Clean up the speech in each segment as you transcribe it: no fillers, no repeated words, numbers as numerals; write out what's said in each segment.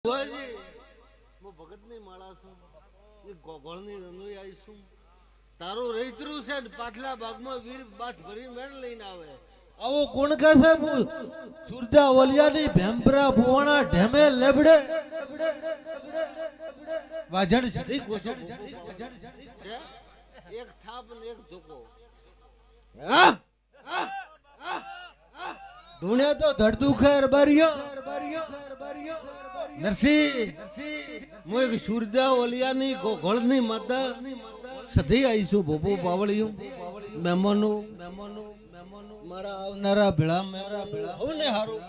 ભુવાજી, હું ભગતની માળા છું, એ ગોગળની રંગોઈ આવી છું. તારું રેતરું છે પાછલા ભાગમાં વીર બાથ ભરી મેળ લઈને આવે. આવો કોણ કહે છે? સુરજા ઓલિયાની ભેંપરા ભુવાણા ઢેમે લેબડે વાજણ સીધી કોસો છે એક થાપ ને એક ઝોકો. ધૂણે તો ધડતું ખેર બરિયો નરસી હું એક સુરજા ઓલિયાની ગોગળની માતા સધી આવી છું. ભોપો પાવળિયું મહેમાનો મારા આવનારા ભેળા મેરા ભેળા હોને હારું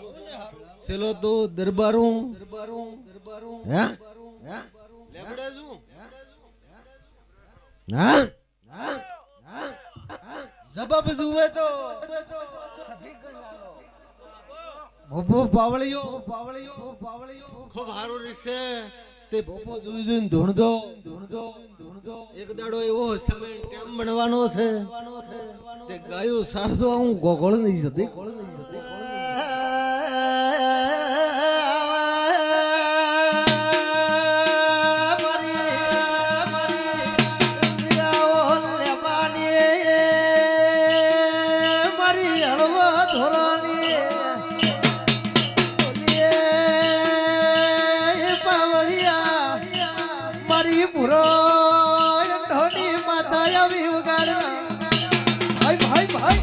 સેલો તો દરબારું હે લેબડે છું. જવાબ જુએ તો ભોપો પાવળિયો ખૂબ સારું રીશે. તે ભોપો જોઈ જોઈને ધૂણધો એક દાડો એવો સમય ટેમ બનવાનો છે તે ગાયો સારતો હું ગોગળ નહીં જતી.